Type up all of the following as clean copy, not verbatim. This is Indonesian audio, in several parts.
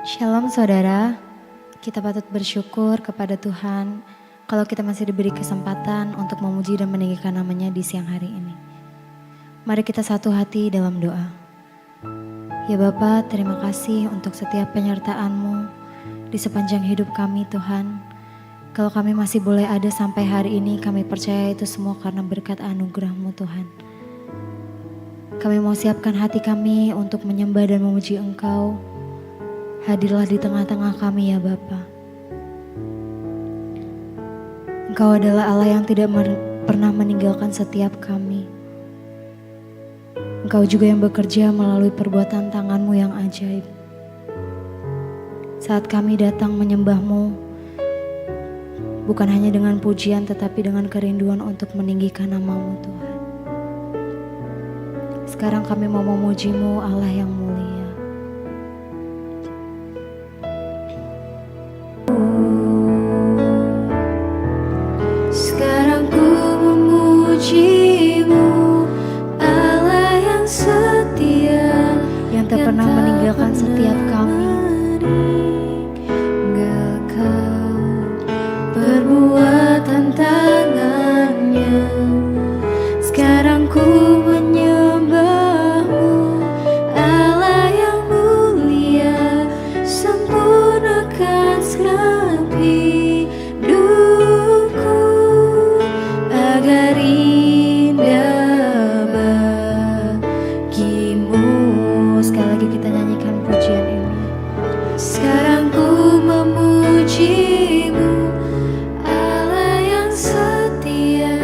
Shalom saudara, kita patut bersyukur kepada Tuhan kalau kita masih diberi kesempatan untuk memuji dan meninggikan namanya di siang hari ini. Mari kita satu hati dalam doa. Ya Bapa, terima kasih untuk setiap penyertaan-Mu di sepanjang hidup kami Tuhan. Kalau kami masih boleh ada sampai hari ini, kami percaya itu semua karena berkat anugerah-Mu Tuhan. Kami mau siapkan hati kami untuk menyembah dan memuji Engkau. Hadirlah di tengah-tengah kami ya Bapa. Engkau adalah Allah yang tidak pernah meninggalkan setiap kami. Engkau juga yang bekerja melalui perbuatan tangan-Mu yang ajaib. Saat kami datang menyembah-Mu, bukan hanya dengan pujian tetapi dengan kerinduan untuk meninggikan nama-Mu Tuhan. Sekarang kami mau memuji-Mu Allah yang mulia. Sekarang ku memuji-Mu, Allah yang setia, yang tak pernah meninggalkan setiap kami. Engkau perbuatan tangannya. Sekarang ku menyembah-Mu, Allah yang mulia, sempurnakan segenap hidupku agar indah bagimu. Sekali lagi kita nyanyikan pujian ini. Sekarang ku memuji-Mu, Allah yang setia,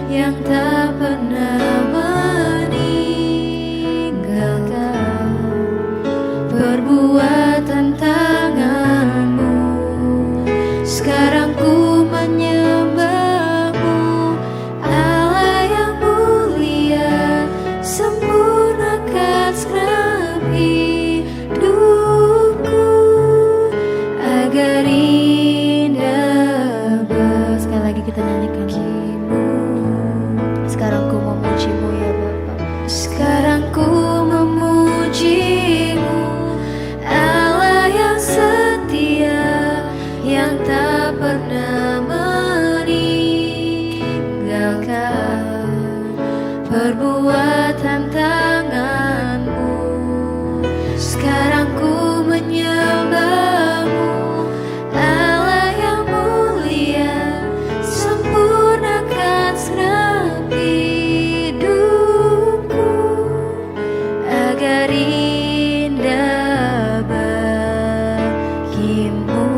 yang tak pernah meninggalkan perbuatan tangan-Mu. Sekarang ku menyembah-Mu, Allah yang mulia, sempurnakan segenap hidupku agar indah Sekali lagi kita nyanyikan. Sekarang ku memuji-Mu ya Bapa. Sekarang ku memuji-Mu, Allah yang setia, yang tak pernah meninggalkan perbuatan tangan-Mu. Sekarang ku menyembah-Mu, Allah yang mulia, sempurnakan segenap hidupku agar indah bagimu.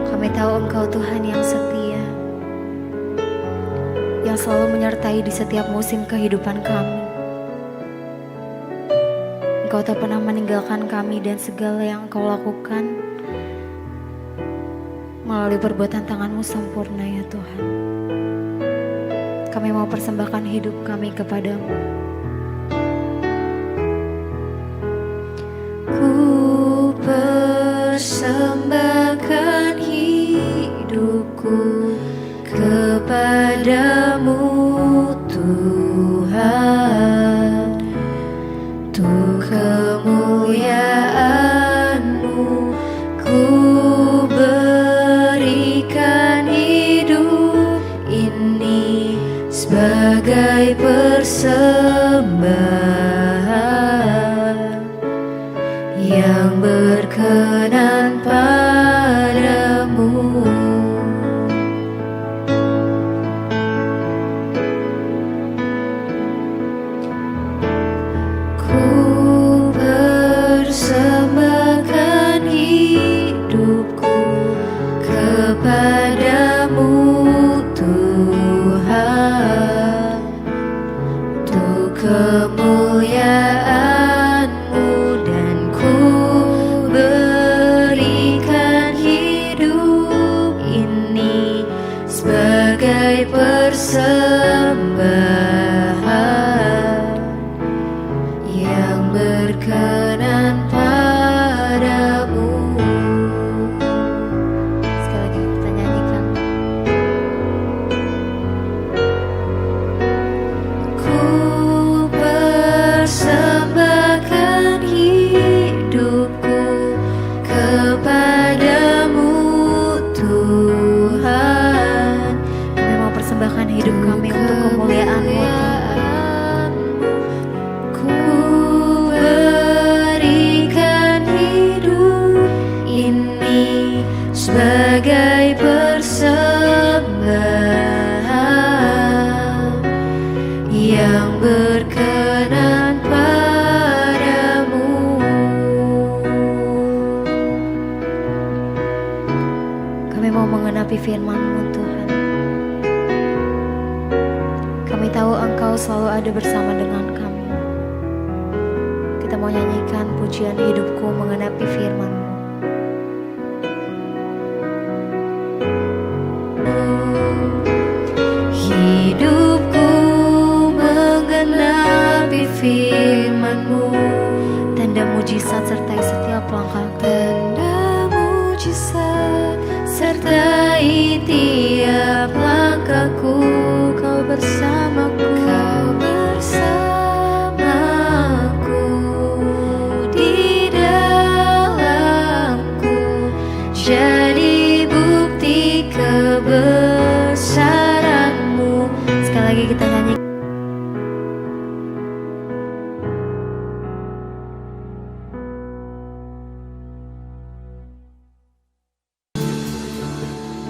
Kami tahu Engkau Tuhan yang setia, yang selalu menyertai di setiap musim kehidupan kami. Engkau tak pernah meninggalkan kami dan segala yang Engkau lakukan melalui perbuatan tangan-Mu sempurna ya Tuhan. Kami mau persembahkan hidup kami kepadamu. Ku persembahkan hidupku kepadamu Tuhan, untuk kemuliaan-Mu ku berikan hidup ini sebagai persembahan yang berkenan padamu. Ku persembahkan hidupku kepadamu Tuhan, untuk kemuliaan-Mu, dan ku berikan hidup ini sebagai persembahan yang berkenan padamu. Sekali lagi kita nyanyikan. Ku persembahkan persembahkan hidup kami untuk kemuliaan-Mu Tuhan. Ku berikan hidup ini sebagai persembahan yang berkenan padamu. Kami mau mengenapi firman-Mu Tuhan. Kami tahu Engkau selalu ada bersama dengan kami. Kita mau nyanyikan pujian hidupku mengenapi firman-Mu. Hidupku mengenapi firman-Mu, Tanda mujizat sertai setiap langkahku. tanda mujizat sertai tiap langkahku. Kau bersamaku, di dalamku, jadi bukti kebesaran-Mu. Sekali lagi kita nyanyi.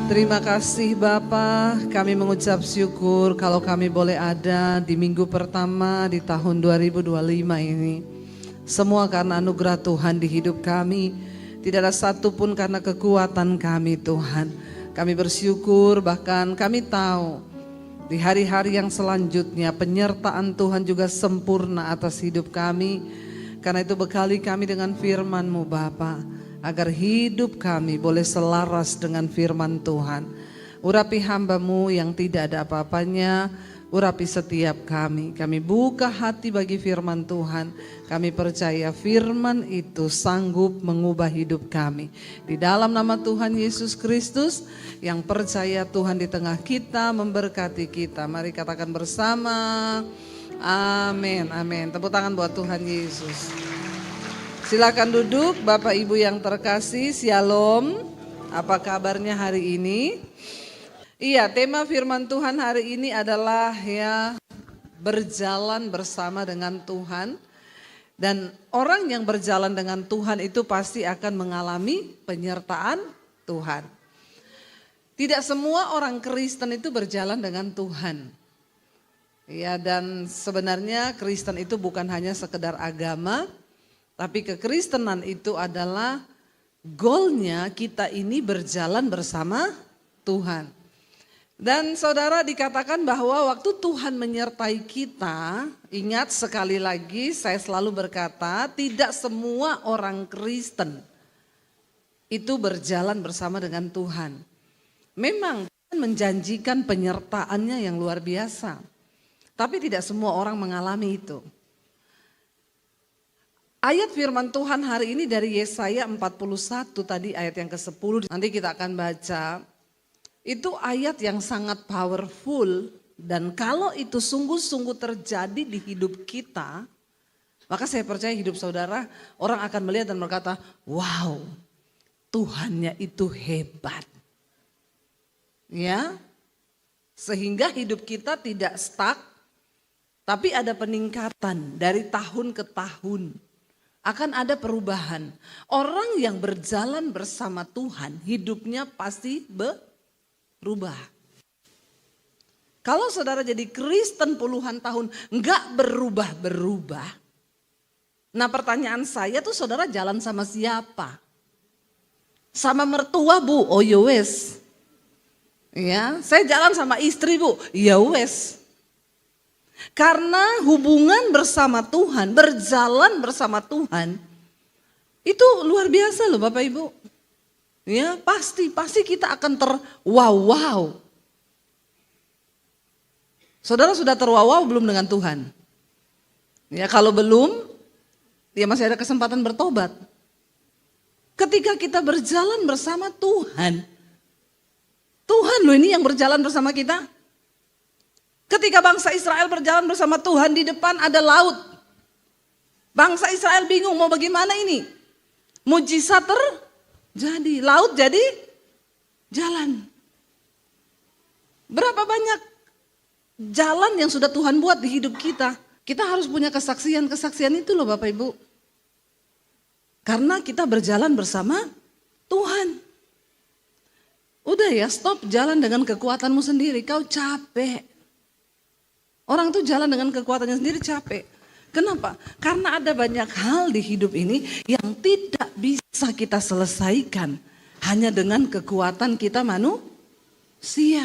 Terima kasih Bapa, kami mengucap syukur kalau kami boleh ada di minggu pertama di tahun 2025 ini. Semua karena anugerah Tuhan di hidup kami, tidak ada satupun karena kekuatan kami Tuhan. Kami bersyukur, bahkan kami tahu di hari-hari yang selanjutnya penyertaan Tuhan juga sempurna atas hidup kami. Karena itu bekali kami dengan firman-Mu Bapa, agar hidup kami boleh selaras dengan firman Tuhan. Urapi hamba-Mu yang tidak ada apa-apanya, urapi setiap kami. Kami buka hati bagi firman Tuhan. Kami percaya firman itu sanggup mengubah hidup kami. Di dalam nama Tuhan Yesus Kristus, yang percaya Tuhan di tengah kita, memberkati kita. Mari katakan bersama, amin, amin. Tepuk tangan buat Tuhan Yesus. Silakan duduk Bapak Ibu yang terkasih, Shalom. Apa kabarnya hari ini? Iya, tema firman Tuhan hari ini adalah ya berjalan bersama dengan Tuhan. Dan orang yang berjalan dengan Tuhan itu pasti akan mengalami penyertaan Tuhan. Tidak semua orang Kristen itu berjalan dengan Tuhan. Ya, dan sebenarnya Kristen itu bukan hanya sekedar agama, tapi kekristenan itu adalah goalnya kita ini berjalan bersama Tuhan. Dan saudara, dikatakan bahwa waktu Tuhan menyertai kita, ingat sekali lagi saya selalu berkata, tidak semua orang Kristen itu berjalan bersama dengan Tuhan. Memang Tuhan menjanjikan penyertaannya yang luar biasa, tapi tidak semua orang mengalami itu. Ayat firman Tuhan hari ini dari Yesaya 41 tadi ayat yang ke-10, nanti kita akan baca. Itu ayat yang sangat powerful, dan kalau itu sungguh-sungguh terjadi di hidup kita, maka saya percaya hidup saudara, orang akan melihat dan berkata, wow, Tuhannya itu hebat. Ya, sehingga hidup kita tidak stuck, tapi ada peningkatan dari tahun ke tahun. Akan ada perubahan. Orang yang berjalan bersama Tuhan, hidupnya pasti berubah. Kalau saudara jadi Kristen puluhan tahun, enggak berubah-berubah. Nah, pertanyaan saya tuh, saudara jalan sama siapa? Sama mertua Bu, oh ya wes. Ya, saya jalan sama istri Bu, ya wes. Karena hubungan bersama Tuhan, berjalan bersama Tuhan, itu luar biasa loh Bapak Ibu. Ya, pasti kita akan terwow-wow. Saudara sudah terwow-wow belum dengan Tuhan? Ya, kalau belum, ya masih ada kesempatan bertobat. Ketika kita berjalan bersama Tuhan, Tuhan loh ini yang berjalan bersama kita. Ketika bangsa Israel berjalan bersama Tuhan, di depan ada laut. Bangsa Israel bingung mau bagaimana ini. Mujizat terjadi, laut jadi jalan. Berapa banyak jalan yang sudah Tuhan buat di hidup kita. Kita harus punya kesaksian-kesaksian itu loh Bapak Ibu. Karena kita berjalan bersama Tuhan. Udah ya, stop jalan dengan kekuatanmu sendiri, kau capek. Orang tuh jalan dengan kekuatannya sendiri capek. Kenapa? Karena ada banyak hal di hidup ini yang tidak bisa kita selesaikan hanya dengan kekuatan kita manusia.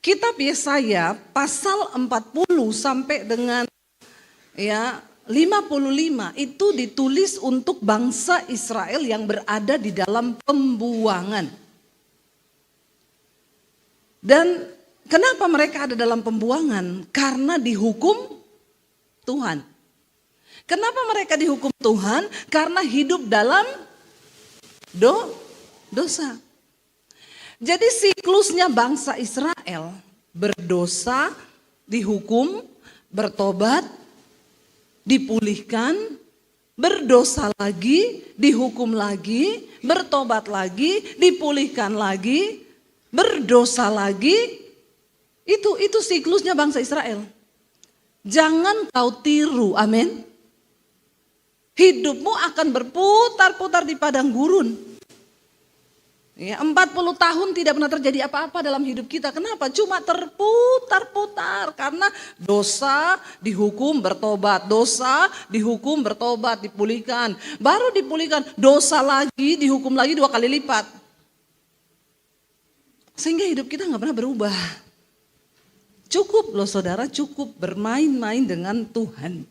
Kitab Yesaya pasal 40 sampai dengan 55 itu ditulis untuk bangsa Israel yang berada di dalam pembuangan. Dan kenapa mereka ada dalam pembuangan? Karena dihukum Tuhan. Kenapa mereka dihukum Tuhan? Karena hidup dalam dosa. Jadi siklusnya bangsa Israel berdosa, dihukum, bertobat, dipulihkan, berdosa lagi, dihukum lagi, bertobat lagi, dipulihkan lagi, berdosa lagi. Itu siklusnya bangsa Israel. Jangan kau tiru, amin. Hidupmu akan berputar-putar di padang gurun. Ya, 40 tahun tidak pernah terjadi apa-apa dalam hidup kita. Kenapa? Cuma terputar-putar karena dosa, dihukum, bertobat. Dosa, dihukum, bertobat, dipulihkan. Baru dipulihkan, dosa lagi, dihukum lagi 2 kali lipat. Sehingga hidup kita gak pernah berubah. Cukup loh saudara, cukup bermain-main dengan Tuhan.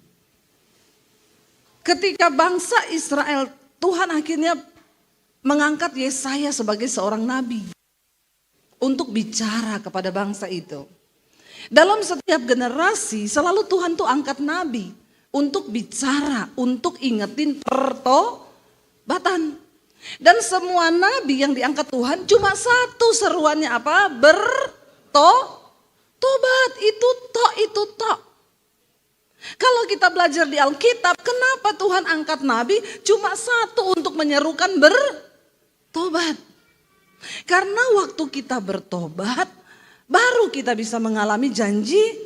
Ketika bangsa Israel, Tuhan akhirnya mengangkat Yesaya sebagai seorang nabi untuk bicara kepada bangsa itu. Dalam setiap generasi selalu Tuhan tuh angkat nabi untuk bicara, untuk ingetin pertobatan. Dan semua nabi yang diangkat Tuhan cuma satu seruannya apa? Bertobat, itu tok. Kalau kita belajar di Alkitab, kenapa Tuhan angkat nabi cuma satu untuk menyerukan bertobat? Karena waktu kita bertobat, baru kita bisa mengalami janji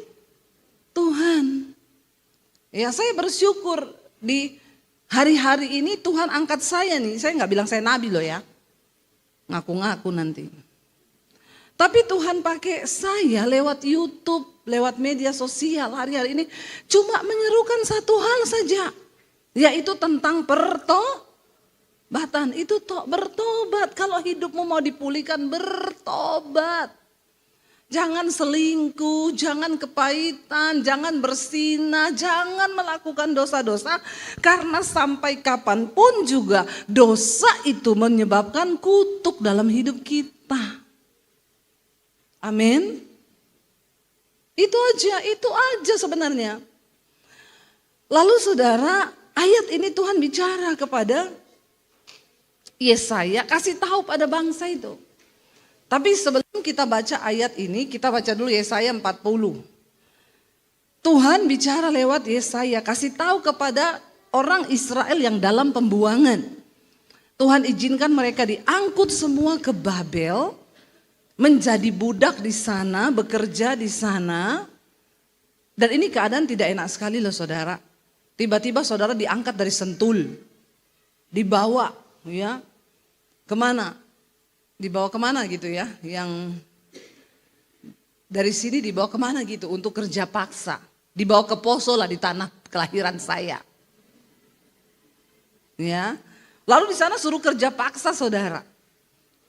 Tuhan. Ya, saya bersyukur di hari-hari ini Tuhan angkat saya nih. Saya nggak bilang saya nabi loh ya, ngaku-ngaku nanti. Tapi Tuhan pakai saya lewat YouTube, lewat media sosial hari-hari ini cuma menyerukan satu hal saja, yaitu tentang pertobatan. Itu bertobat. Kalau hidupmu mau dipulihkan, bertobat. Jangan selingkuh, jangan kepahitan, jangan bersinah, jangan melakukan dosa-dosa. Karena sampai kapanpun juga dosa itu menyebabkan kutuk dalam hidup kita. Amin. Itu aja sebenarnya. Lalu saudara, ayat ini Tuhan bicara kepada Yesaya, kasih tahu pada bangsa itu. Tapi sebelum kita baca ayat ini, kita baca dulu Yesaya 40. Tuhan bicara lewat Yesaya, kasih tahu kepada orang Israel yang dalam pembuangan. Tuhan izinkan mereka diangkut semua ke Babel, menjadi budak di sana, bekerja di sana. Dan ini keadaan tidak enak sekali loh saudara. Tiba-tiba saudara diangkat dari Sentul, dibawa ya kemana? Dibawa kemana gitu ya? Yang dari sini dibawa kemana gitu untuk kerja paksa. Dibawa ke Poso lah, di tanah kelahiran saya. Ya, lalu di sana suruh kerja paksa saudara.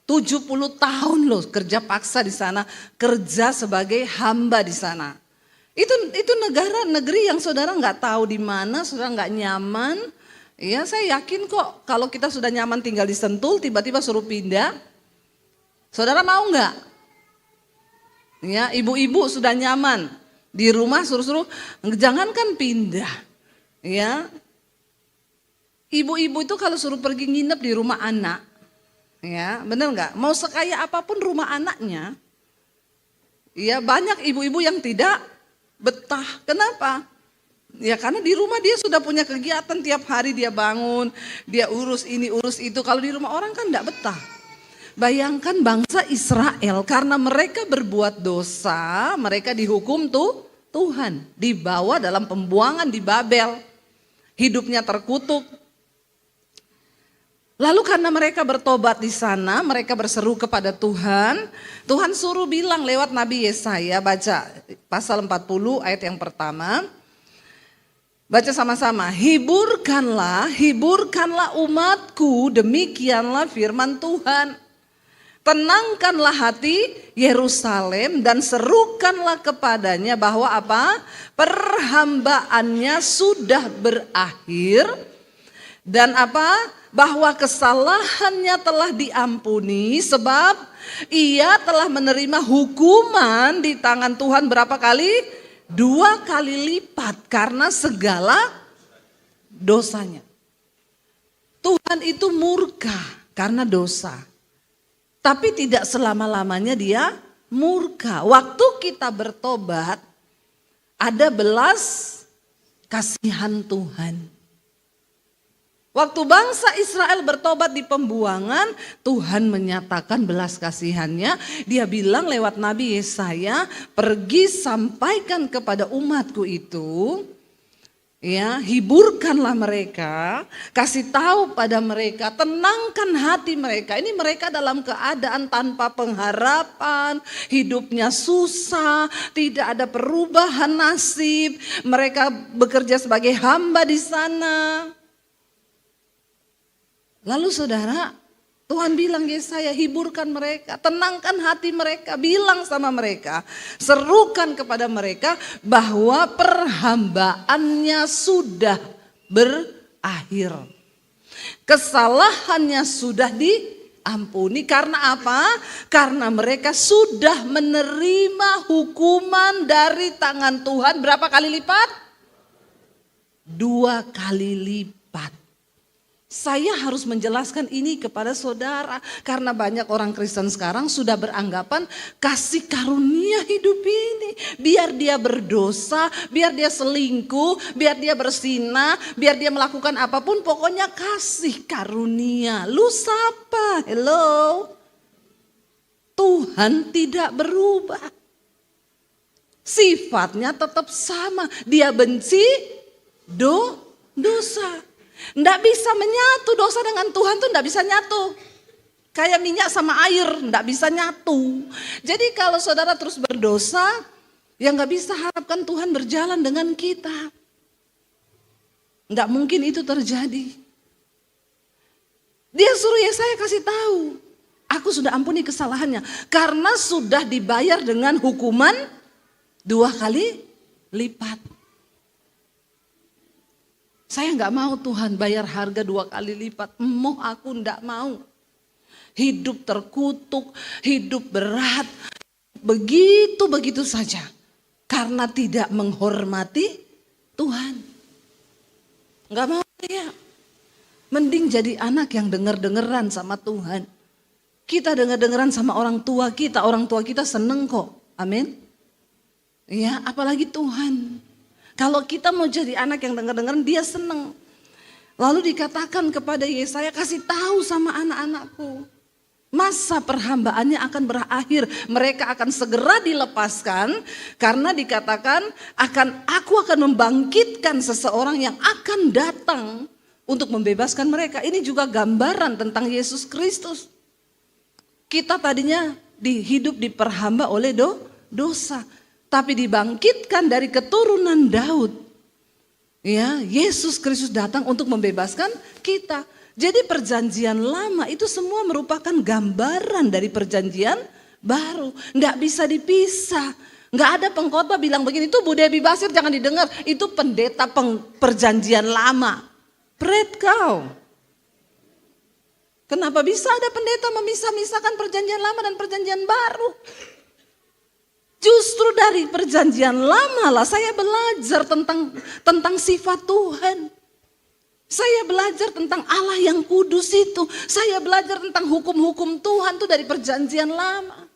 70 tahun loh kerja paksa di sana, kerja sebagai hamba di sana. Itu negeri yang saudara nggak tahu di mana, saudara nggak nyaman. Ya, saya yakin kok kalau kita sudah nyaman tinggal di Sentul, tiba-tiba suruh pindah, saudara mau nggak? Ya, ibu-ibu sudah nyaman di rumah, suruh jangankan pindah. Ya, ibu-ibu itu kalau suruh pergi nginep di rumah anak. Ya, benar nggak? Mau sekaya apapun rumah anaknya, ya banyak ibu-ibu yang tidak betah. Kenapa? Ya karena di rumah dia sudah punya kegiatan tiap hari, dia bangun, dia urus ini urus itu. Kalau di rumah orang kan enggak betah. Bayangkan bangsa Israel karena mereka berbuat dosa, mereka dihukum Tuhan. Dibawa dalam pembuangan di Babel. Hidupnya terkutuk. Lalu karena mereka bertobat di sana, mereka berseru kepada Tuhan. Tuhan suruh bilang lewat Nabi Yesaya, baca pasal 40 ayat yang pertama. Baca sama-sama, hiburkanlah umatku, demikianlah firman Tuhan. Tenangkanlah hati Yerusalem dan serukanlah kepadanya bahwa apa? Perhambaannya sudah berakhir dan apa? Bahwa kesalahannya telah diampuni sebab ia telah menerima hukuman di tangan Tuhan berapa kali? 2 kali lipat karena segala dosanya. Tuhan itu murka karena dosa. Tapi tidak selama-lamanya dia murka. Waktu kita bertobat ada belas kasihan Tuhan. Waktu bangsa Israel bertobat di pembuangan, Tuhan menyatakan belas kasihannya. Dia bilang lewat Nabi Yesaya, pergi sampaikan kepada umatku itu, ya, hiburkanlah mereka, kasih tahu pada mereka, tenangkan hati mereka. Ini mereka dalam keadaan tanpa pengharapan, hidupnya susah, tidak ada perubahan nasib. Mereka bekerja sebagai hamba di sana. Lalu saudara, Tuhan bilang Yesaya, hiburkan mereka, tenangkan hati mereka, bilang sama mereka, serukan kepada mereka bahwa perhambaannya sudah berakhir. Kesalahannya sudah diampuni karena apa? Karena mereka sudah menerima hukuman dari tangan Tuhan berapa kali lipat? 2 kali lipat. Saya harus menjelaskan ini kepada saudara karena banyak orang Kristen sekarang sudah beranggapan kasih karunia hidup ini. Biar dia berdosa, biar dia selingkuh, biar dia bersinah, biar dia melakukan apapun, pokoknya kasih karunia. Lu siapa? Hello? Tuhan tidak berubah. Sifatnya tetap sama. Dia benci dosa. Nggak bisa menyatu, dosa dengan Tuhan tuh nggak bisa nyatu. Kayak minyak sama air, nggak bisa nyatu. Jadi kalau saudara terus berdosa, ya nggak bisa harapkan Tuhan berjalan dengan kita. Nggak mungkin itu terjadi. Dia suruh Yesaya kasih tahu, aku sudah ampuni kesalahannya. Karena sudah dibayar dengan hukuman 2 kali lipat. Saya nggak mau Tuhan bayar harga 2 kali lipat. Aku nggak mau. Hidup terkutuk, hidup berat, begitu saja. Karena tidak menghormati Tuhan. Nggak mau ya. Mending jadi anak yang denger-dengeran sama Tuhan. Kita denger-dengeran sama orang tua kita seneng kok. Amin. Ya, apalagi Tuhan. Kalau kita mau jadi anak yang denger-dengeran, dia seneng. Lalu dikatakan kepada Yesaya, kasih tahu sama anak-anakku. Masa perhambaannya akan berakhir. Mereka akan segera dilepaskan. Karena dikatakan, aku akan membangkitkan seseorang yang akan datang untuk membebaskan mereka. Ini juga gambaran tentang Yesus Kristus. Kita tadinya hidup diperhamba oleh dosa. Tapi dibangkitkan dari keturunan Daud. Ya, Yesus Kristus datang untuk membebaskan kita. Jadi perjanjian lama itu semua merupakan gambaran dari perjanjian baru. Nggak bisa dipisah. Nggak ada pengkhotbah bilang begini, itu Bu Debbie Basir jangan didengar. Itu pendeta perjanjian lama. Pret kau. Kenapa bisa ada pendeta memisah-misahkan perjanjian lama dan perjanjian baru? Justru dari perjanjian lama lah saya belajar tentang sifat Tuhan. Saya belajar tentang Allah yang kudus itu. Saya belajar tentang hukum-hukum Tuhan itu dari perjanjian lama.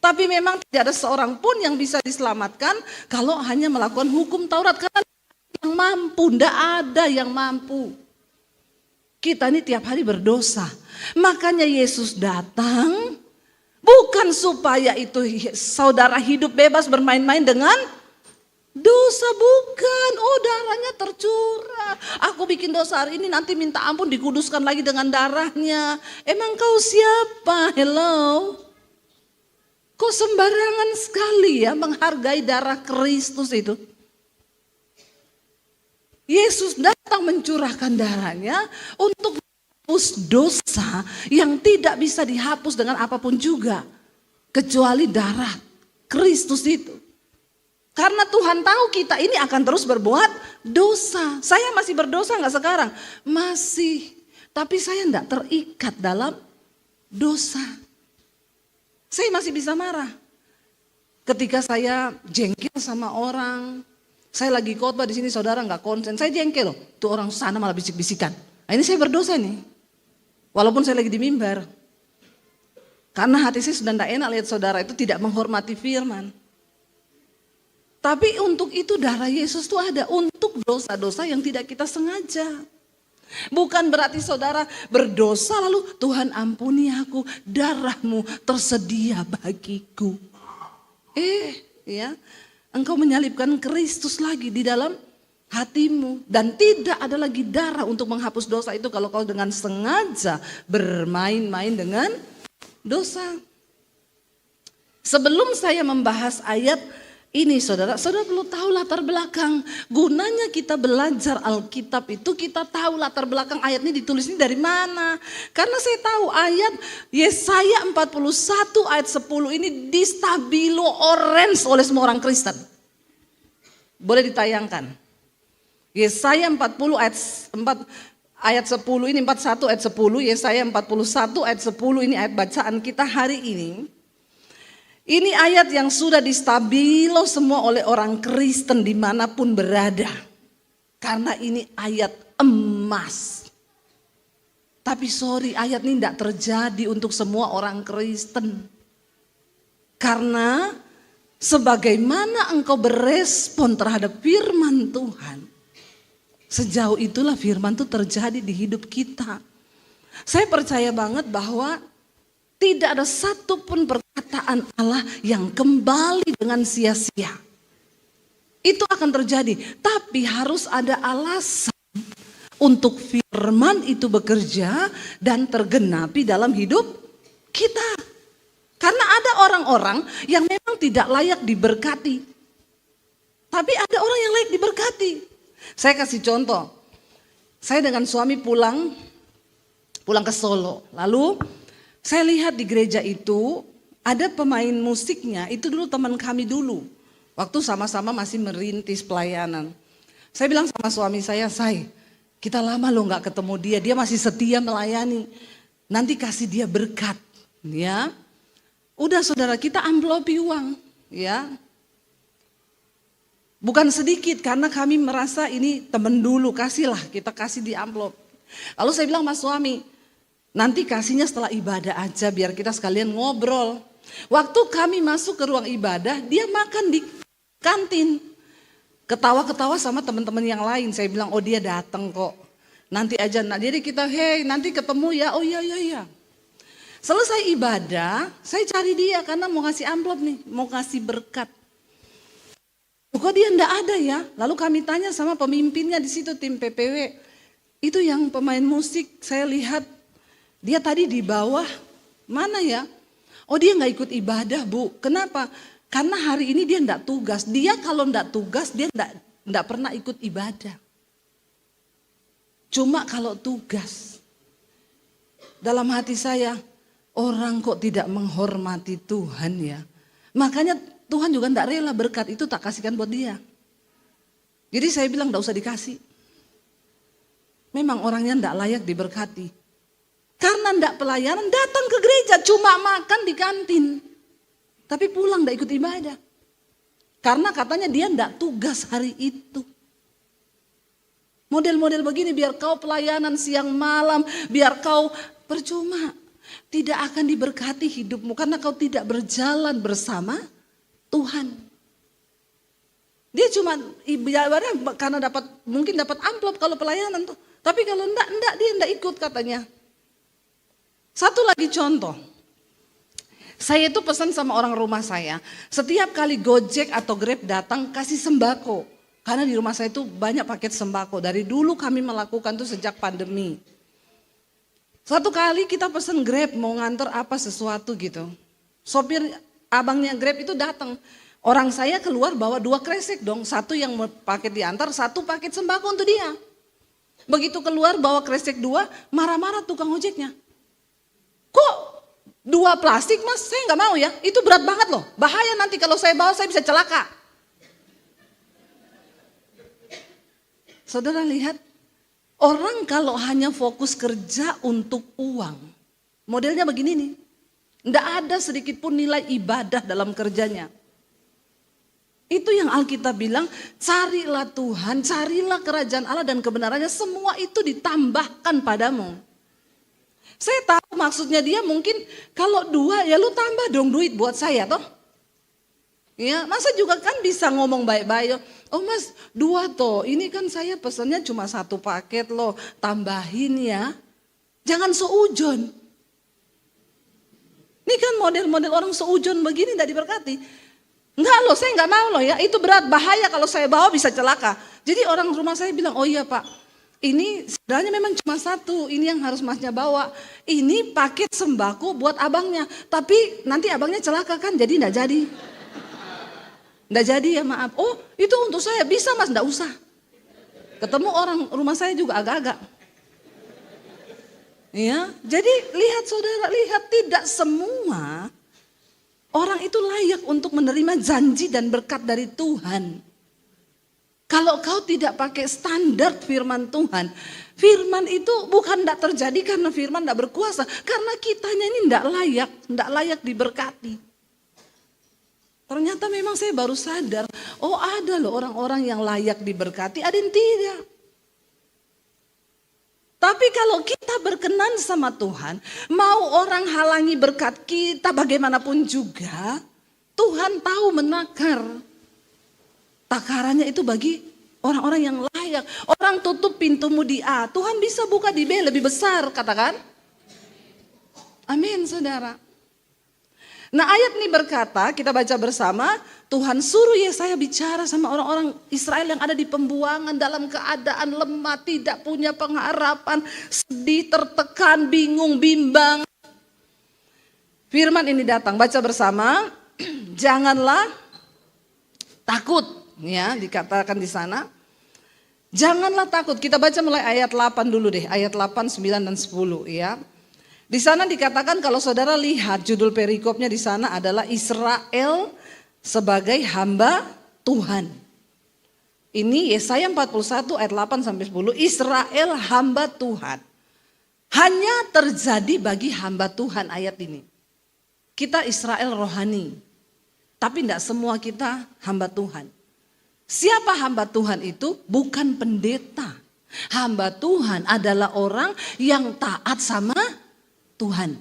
Tapi memang tidak ada seorang pun yang bisa diselamatkan kalau hanya melakukan hukum Taurat. Karena yang mampu, tidak ada yang mampu. Kita ini tiap hari berdosa. Makanya Yesus datang bukan supaya itu saudara hidup bebas bermain-main dengan dosa, bukan. Oh, darahnya tercurah. Aku bikin dosa hari ini, nanti minta ampun dikuduskan lagi dengan darahnya. Emang kau siapa? Hello? Kok sembarangan sekali ya menghargai darah Kristus itu? Yesus datang mencurahkan darahnya untuk menghapus dosa yang tidak bisa dihapus dengan apapun juga. Kecuali darah Kristus itu. Karena Tuhan tahu kita ini akan terus berbuat dosa. Saya masih berdosa nggak sekarang? Masih. Tapi saya enggak terikat dalam dosa. Saya masih bisa marah. Ketika saya jengkel sama orang. Saya lagi khotbah di sini, saudara nggak konsen. Saya jengkel loh. Tuh orang sana malah bisik-bisikan. Nah, ini saya berdosa nih. Walaupun saya lagi di mimbar. Karena hati saya sudah tidak enak lihat saudara itu tidak menghormati firman. Tapi untuk itu darah Yesus itu ada untuk dosa-dosa yang tidak kita sengaja. Bukan berarti saudara berdosa lalu Tuhan ampuni aku, darahmu tersedia bagiku. Ya, engkau menyalibkan Kristus lagi di dalam hatimu. Dan tidak ada lagi darah untuk menghapus dosa itu kalau kau dengan sengaja bermain-main dengan dosa. Sebelum saya membahas ayat ini saudara perlu tahu latar belakang. Gunanya kita belajar Alkitab itu kita tahu latar belakang ayat ini ditulis ini dari mana. Karena saya tahu ayat Yesaya 41 ayat 10 ini distabilo orange oleh semua orang Kristen. Boleh ditayangkan. Yesaya 40 ayat 10 ini 41 ayat 10, Yesaya 41 ayat 10 ini ayat bacaan kita hari ini. Ini ayat yang sudah distabilo semua oleh orang Kristen dimanapun berada. Karena ini ayat emas. Tapi sorry, ayat ini tidak terjadi untuk semua orang Kristen. Karena sebagaimana engkau berespon terhadap firman Tuhan. Sejauh itulah firman itu terjadi di hidup kita. Saya percaya banget bahwa tidak ada satupun perkataan Allah yang kembali dengan sia-sia. Itu akan terjadi. Tapi harus ada alasan untuk firman itu bekerja dan tergenapi dalam hidup kita. Karena ada orang-orang yang memang tidak layak diberkati. Tapi ada orang yang layak diberkati. Saya kasih contoh. Saya dengan suami pulang ke Solo. Lalu saya lihat di gereja itu ada pemain musiknya, itu dulu teman kami dulu. Waktu sama-sama masih merintis pelayanan. Saya bilang sama suami saya, kita lama loh gak ketemu dia, dia masih setia melayani. Nanti kasih dia berkat, ya. Udah saudara, kita amplopi uang, ya. Bukan sedikit karena kami merasa ini teman dulu, kasihlah, kita kasih di amplop. Lalu saya bilang sama suami, nanti kasihnya setelah ibadah aja biar kita sekalian ngobrol. Waktu kami masuk ke ruang ibadah, dia makan di kantin. Ketawa-ketawa sama teman-teman yang lain. Saya bilang, oh dia datang kok. Nanti aja. Nah, jadi kita, nanti ketemu ya. Oh iya. Selesai ibadah, saya cari dia karena mau ngasih amplop nih. Mau ngasih berkat. Kok dia enggak ada ya? Lalu kami tanya sama pemimpinnya di situ, tim PPW. Itu yang pemain musik, saya lihat. Dia tadi di bawah, mana ya? Oh dia gak ikut ibadah Bu, kenapa? Karena hari ini dia gak tugas. Dia kalau gak tugas, dia gak pernah ikut ibadah. Cuma kalau tugas. Dalam hati saya, orang kok tidak menghormati Tuhan ya. Makanya Tuhan juga gak rela berkat itu tak kasihkan buat dia. Jadi saya bilang gak usah dikasih. Memang orangnya gak layak diberkati. Karena enggak pelayanan, datang ke gereja cuma makan di kantin. Tapi pulang enggak ikut ibadah. Karena katanya dia enggak tugas hari itu. Model-model begini biar kau pelayanan siang malam, biar kau percuma. Tidak akan diberkati hidupmu karena kau tidak berjalan bersama Tuhan. Dia cuma ibadah karena mungkin dapat amplop kalau pelayanan tuh. Tapi kalau enggak dia enggak ikut katanya. Satu lagi contoh. Saya itu pesan sama orang rumah saya, setiap kali Gojek atau Grab datang kasih sembako. Karena di rumah saya itu banyak paket sembako. Dari dulu kami melakukan itu sejak pandemi. Suatu kali kita pesan Grab mau nganter apa sesuatu gitu. Sopir abangnya Grab itu datang. Orang saya keluar bawa 2 kresek dong. Satu yang paket diantar, satu paket sembako untuk dia. Begitu keluar bawa kresek 2, marah-marah tukang ojeknya. Kok 2 plastik mas? Saya nggak mau ya. Itu berat banget loh. Bahaya nanti kalau saya bawa saya bisa celaka. Saudara lihat, orang kalau hanya fokus kerja untuk uang, modelnya begini nih, enggak ada sedikit pun nilai ibadah dalam kerjanya. Itu yang Alkitab bilang, carilah Tuhan, carilah kerajaan Allah dan kebenarannya, semua itu ditambahkan padamu. Saya tahu maksudnya dia mungkin kalau 2 ya lu tambah dong duit buat saya toh. Ya, masa juga kan bisa ngomong baik-baik. Oh mas 2 toh, ini kan saya pesannya cuma 1 paket loh, tambahin ya. Jangan seujon. Ini kan model-model orang seujon begini tidak diberkati. Enggak loh, saya enggak mau loh ya, itu berat, bahaya kalau saya bawa bisa celaka. Jadi orang rumah saya bilang, oh iya pak, ini sebenarnya memang cuma 1, ini yang harus masnya bawa. Ini paket sembako buat abangnya, tapi nanti abangnya celaka kan, jadi enggak jadi. Enggak jadi ya maaf. Oh itu untuk saya, bisa mas, enggak usah. Ketemu orang rumah saya juga agak-agak. Ya, jadi lihat saudara, lihat tidak semua orang itu layak untuk menerima janji dan berkat dari Tuhan. Kalau kau tidak pakai standar firman Tuhan, firman itu bukan tidak terjadi karena firman tidak berkuasa, karena kitanya ini tidak layak diberkati. Ternyata memang saya baru sadar, oh ada loh orang-orang yang layak diberkati, ada yang tidak. Tapi kalau kita berkenan sama Tuhan, mau orang halangi berkat kita bagaimanapun juga, Tuhan tahu menakar. Takarannya itu bagi orang-orang yang layak. Orang tutup pintumu di A, Tuhan bisa buka di B lebih besar, katakan. Amin saudara. Nah ayat ini berkata, kita baca bersama, Tuhan suruh Yesaya bicara sama orang-orang Israel yang ada di pembuangan dalam keadaan lemah, tidak punya pengharapan, sedih, tertekan, bingung, bimbang. Firman ini datang, baca bersama, janganlah takut, ya dikatakan di sana. Janganlah takut, kita baca mulai ayat 8 dulu deh, ayat 8, 9 dan 10 ya. Di sana dikatakan kalau saudara lihat judul perikopnya di sana adalah Israel sebagai hamba Tuhan. Ini Yesaya 41 ayat 8 sampai 10, Israel hamba Tuhan. Hanya terjadi bagi hamba Tuhan ayat ini. Kita Israel rohani, tapi tidak semua kita hamba Tuhan. Siapa hamba Tuhan itu? Bukan pendeta. Hamba Tuhan adalah orang yang taat sama Tuhan.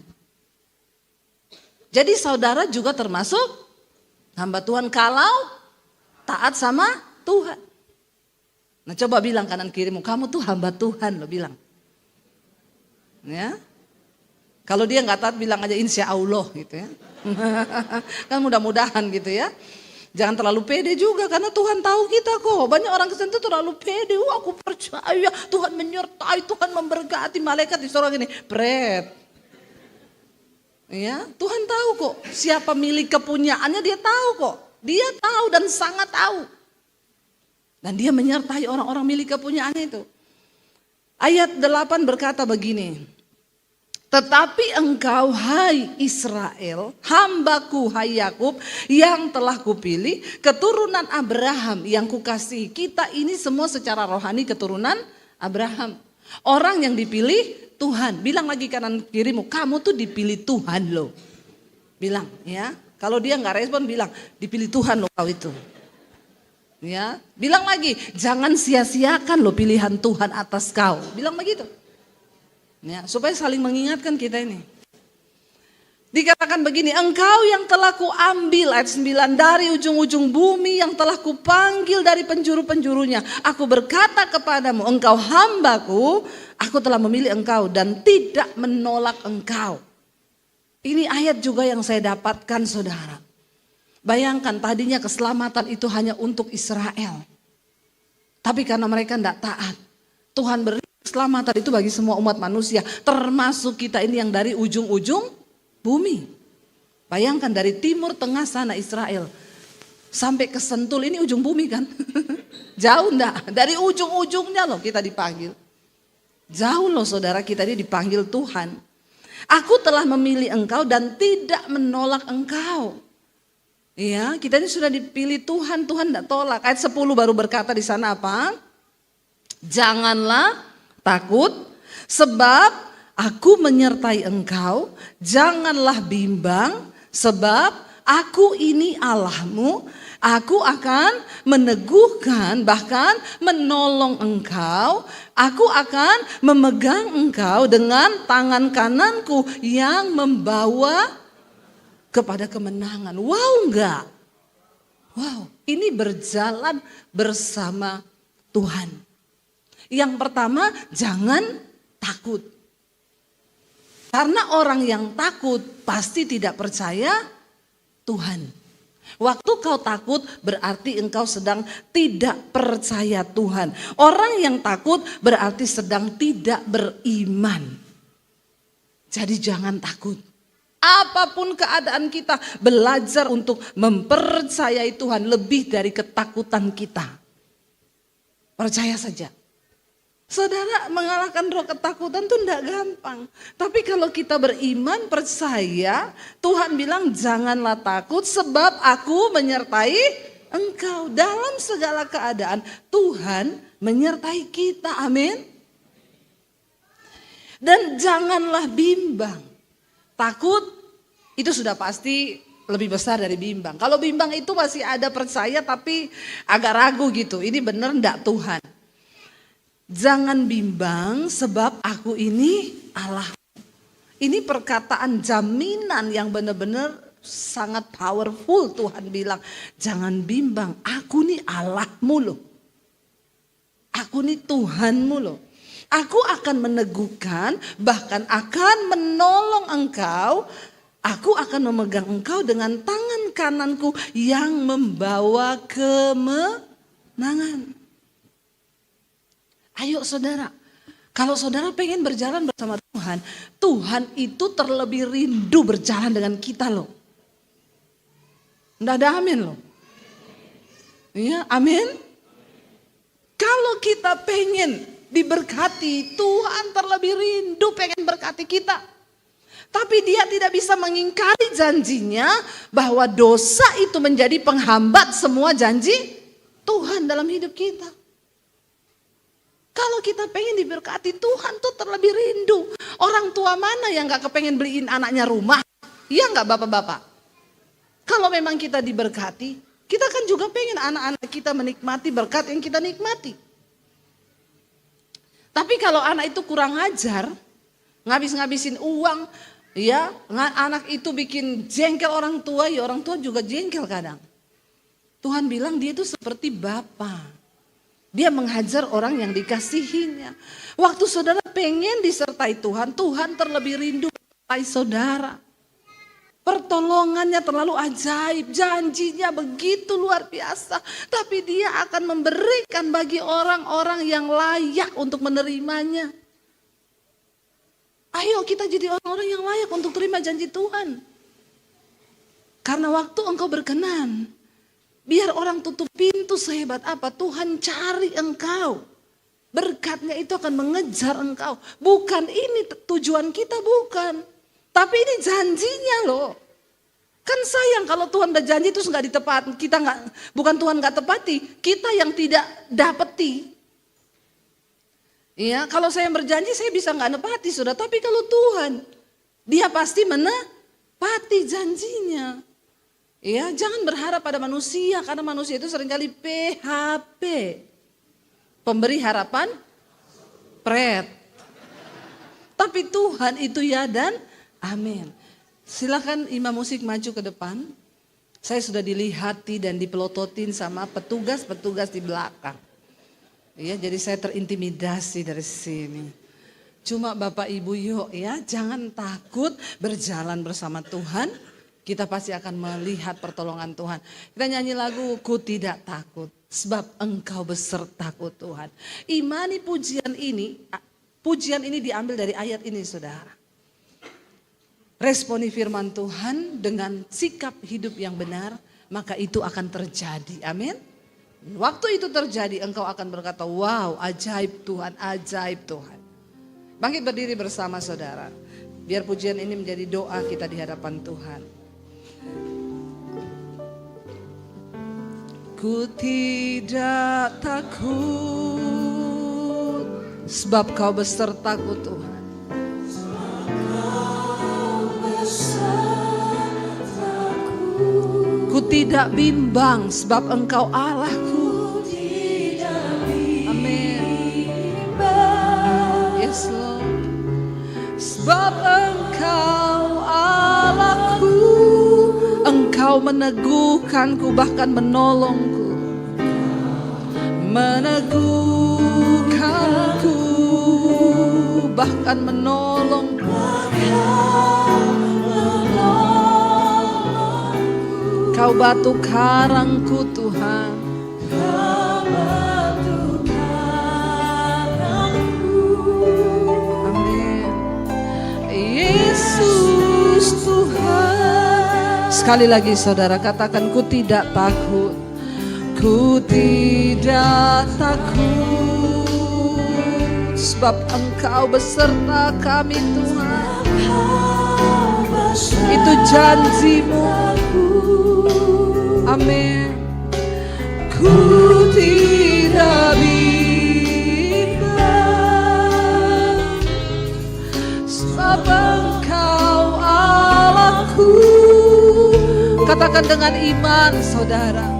Jadi saudara juga termasuk hamba Tuhan kalau taat sama Tuhan. Nah coba bilang kanan kirimu, kamu tuh hamba Tuhan lo bilang. Ya. Kalau dia nggak taat bilang aja insya Allah gitu ya. Kan mudah-mudahan gitu ya. Jangan terlalu pede juga karena Tuhan tahu kita kok. Banyak orang Kristen itu terlalu pede. Wah aku percaya Tuhan menyertai, Tuhan memberkati, malaikat disuruh gini. Pret. Ya, Tuhan tahu kok siapa milik kepunyaannya, dia tahu kok. Dia tahu dan sangat tahu. Dan dia menyertai orang-orang milik kepunyaannya itu. Ayat 8 berkata begini. Tetapi engkau hai Israel, hambaku hai Yakub yang telah kupilih, keturunan Abraham yang kukasihi. Kita ini semua secara rohani keturunan Abraham. Orang yang dipilih Tuhan. Bilang lagi kanan kirimu, kamu tuh dipilih Tuhan loh. Bilang ya. Kalau dia nggak respon bilang, dipilih Tuhan loh kau itu. Ya, bilang lagi, jangan sia-siakan loh pilihan Tuhan atas kau. Bilang begitu. Ya, supaya saling mengingatkan kita ini. Dikatakan begini, engkau yang telah kuambil, ayat 9, dari ujung-ujung bumi, yang telah kupanggil dari penjuru-penjurunya. Aku berkata kepadamu, engkau hambaku, aku telah memilih engkau dan tidak menolak engkau. Ini ayat juga yang saya dapatkan, saudara. Bayangkan, tadinya keselamatan itu hanya untuk Israel. Tapi karena mereka tidak taat, Tuhan beri keselamatan itu bagi semua umat manusia, termasuk kita ini yang dari ujung-ujung bumi. Bayangkan dari timur tengah sana Israel sampai ke Sentul, ini ujung bumi kan? Jauh enggak? Dari ujung-ujungnya loh kita dipanggil. Jauh loh saudara, kita ini dipanggil Tuhan. Aku telah memilih engkau dan tidak menolak engkau. Iya, kita ini sudah dipilih Tuhan, Tuhan enggak tolak. Ayat 10 baru berkata di sana apa? Janganlah takut sebab aku menyertai engkau, janganlah bimbang, sebab aku ini Allahmu, aku akan meneguhkan bahkan menolong engkau, aku akan memegang engkau dengan tangan kananku yang membawa kepada kemenangan. Wow enggak? Wow, ini berjalan bersama Tuhan. Yang pertama, jangan takut. Karena orang yang takut pasti tidak percaya Tuhan. Waktu kau takut berarti engkau sedang tidak percaya Tuhan. Orang yang takut berarti sedang tidak beriman. Jadi jangan takut. Apapun keadaan kita, belajar untuk mempercayai Tuhan lebih dari ketakutan kita. Percaya saja. Saudara, mengalahkan roh ketakutan itu tidak gampang. Tapi kalau kita beriman, percaya, Tuhan bilang janganlah takut sebab aku menyertai engkau. Dalam segala keadaan Tuhan menyertai kita, amin. Dan janganlah bimbang. Takut itu sudah pasti lebih besar dari bimbang. Kalau bimbang itu masih ada percaya tapi agak ragu gitu. Ini benar enggak Tuhan? Jangan bimbang sebab aku ini Allah. Ini perkataan jaminan yang benar-benar sangat powerful. Tuhan bilang jangan bimbang, aku ini Allahmu loh. Aku ini Tuhanmu loh. Aku akan meneguhkan bahkan akan menolong engkau. Aku akan memegang engkau dengan tangan kananku yang membawa kemenangan. Ayo saudara, kalau saudara pengen berjalan bersama Tuhan, Tuhan itu terlebih rindu berjalan dengan kita loh. Nggak ada amin loh. Iya, amin. Kalau kita pengen diberkati, Tuhan terlebih rindu pengen berkati kita. Tapi dia tidak bisa mengingkari janjinya bahwa dosa itu menjadi penghambat semua janji Tuhan dalam hidup kita. Kalau kita pengen diberkati, Tuhan tuh terlebih rindu. Orang tua mana yang gak kepengen beliin anaknya rumah? Iya gak bapak-bapak? Kalau memang kita diberkati, kita kan juga pengen anak-anak kita menikmati berkat yang kita nikmati. Tapi kalau anak itu kurang ajar, ngabis-ngabisin uang, ya anak itu bikin jengkel orang tua, ya orang tua juga jengkel kadang. Tuhan bilang dia itu seperti bapa. Dia menghajar orang yang dikasihinya. Waktu saudara pengen disertai Tuhan, Tuhan terlebih rindu menyertai saudara. Pertolongannya terlalu ajaib, janjinya begitu luar biasa. Tapi dia akan memberikan bagi orang-orang yang layak untuk menerimanya. Ayo kita jadi orang-orang yang layak untuk terima janji Tuhan. Karena waktu engkau berkenan, biar orang tutup pintu sehebat apa, Tuhan cari engkau. Berkatnya itu akan mengejar engkau. Bukan ini tujuan kita, bukan. Tapi ini janjinya loh. Kan sayang kalau Tuhan udah janji terus nggak ditepati. Kita nggak, bukan Tuhan nggak tepati, kita yang tidak dapeti. Iya, kalau saya yang berjanji saya bisa nggak nepati sudah. Tapi kalau Tuhan, dia pasti menepati janjinya. Ya, jangan berharap pada manusia karena manusia itu seringkali PHP. Pemberi harapan pret. Tapi Tuhan itu ya dan amin. Silakan imam musik maju ke depan. Saya sudah dilihati dan dipelototin sama petugas-petugas di belakang. Ya, jadi saya terintimidasi dari sini. Cuma Bapak Ibu yuk ya, jangan takut berjalan bersama Tuhan. Kita pasti akan melihat pertolongan Tuhan. Kita nyanyi lagu Ku Tidak Takut, sebab Engkau besertaku Tuhan. Imani pujian ini diambil dari ayat ini saudara. Responi firman Tuhan dengan sikap hidup yang benar, maka itu akan terjadi. Amin. Waktu itu terjadi, engkau akan berkata, wow, ajaib Tuhan, ajaib Tuhan. Bangkit berdiri bersama saudara. Biar pujian ini menjadi doa kita di hadapan Tuhan. Ku tidak takut, sebab Kau besertaku Tuhan. Ku tidak bimbang sebab Engkau Allahku. Amin. Yes Lord. Sebab Engkau Allahku, Engkau meneguhkanku bahkan menolongku. Meneguhkanku bahkan menolongku. Kau batu karangku Tuhan. Amin. Yesus Tuhan. Sekali lagi saudara katakan, ku tidak takut. Ku tidak takut, sebab Engkau beserta kami Tuhan. Itu janji-Mu. Amin. Ku tidak bimbang, sebab Engkau Allahku. Katakan dengan iman saudara.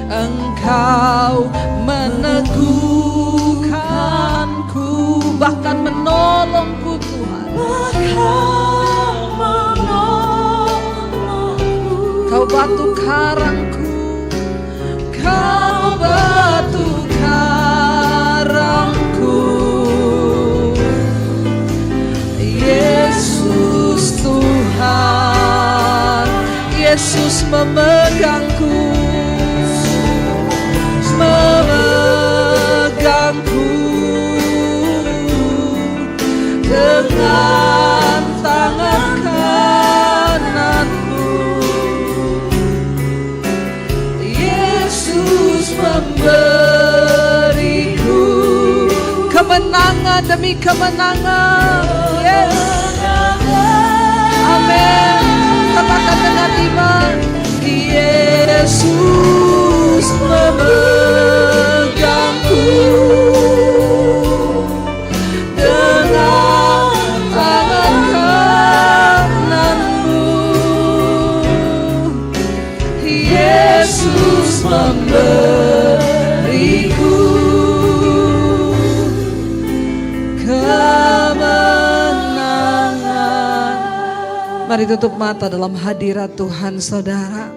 Engkau meneguhkanku bahkan menolongku Tuhan. Kau batu karangku, Kau batu karangku. Yesus Tuhan, Yesus memegangku, memegangku dengan tangan kananmu. Yesus memberiku kemenangan demi kemenangan. Yes. Amin. Katakan dengan iman. Yesus memegangku dengan tangan kananmu. Yesus memberiku kemenangan. Mari tutup mata dalam hadirat Tuhan saudara.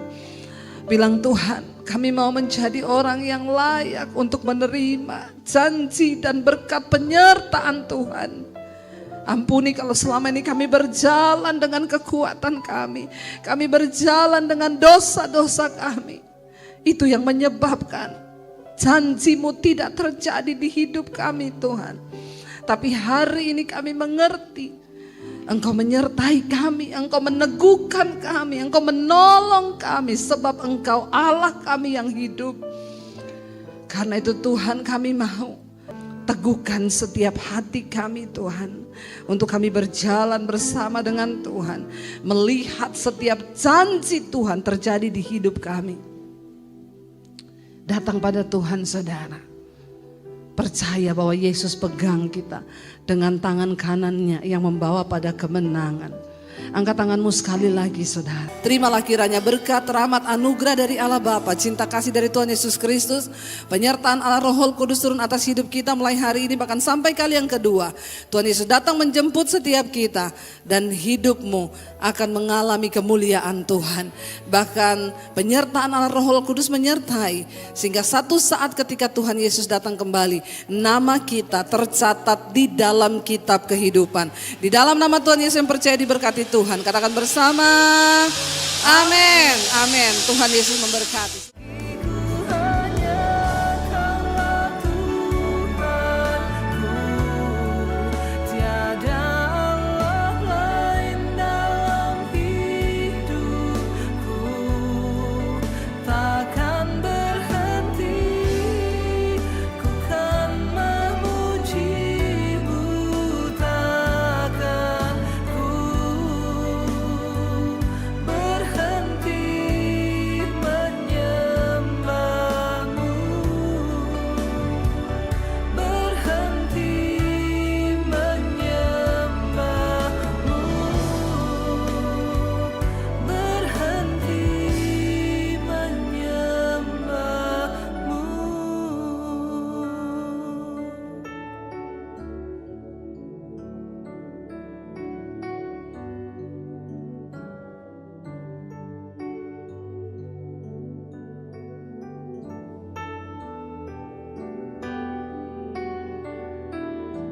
Bilang, Tuhan, kami mau menjadi orang yang layak untuk menerima janji dan berkat penyertaan Tuhan. Ampuni kalau selama ini kami berjalan dengan kekuatan kami. Kami berjalan dengan dosa-dosa kami. Itu yang menyebabkan janji-Mu tidak terjadi di hidup kami Tuhan. Tapi hari ini kami mengerti Engkau menyertai kami, Engkau meneguhkan kami, Engkau menolong kami, sebab Engkau Allah kami yang hidup. Karena itu Tuhan, kami mau teguhkan setiap hati kami Tuhan, untuk kami berjalan bersama dengan Tuhan, melihat setiap janji Tuhan terjadi di hidup kami. Datang pada Tuhan saudara, percaya bahwa Yesus pegang kita dengan tangan kanannya yang membawa pada kemenangan. Angkat tanganmu sekali lagi saudara. Terimalah kiranya berkat, rahmat, anugerah dari Allah Bapa, cinta kasih dari Tuhan Yesus Kristus, penyertaan Allah Roh Kudus turun atas hidup kita mulai hari ini bahkan sampai kali yang kedua. Tuhan Yesus datang menjemput setiap kita dan hidupmu akan mengalami kemuliaan Tuhan. Bahkan penyertaan Allah Roh Kudus menyertai sehingga satu saat ketika Tuhan Yesus datang kembali, nama kita tercatat di dalam kitab kehidupan. Di dalam nama Tuhan Yesus yang percaya diberkati Tuhan. Katakan bersama, amin, amin. Tuhan Yesus memberkati.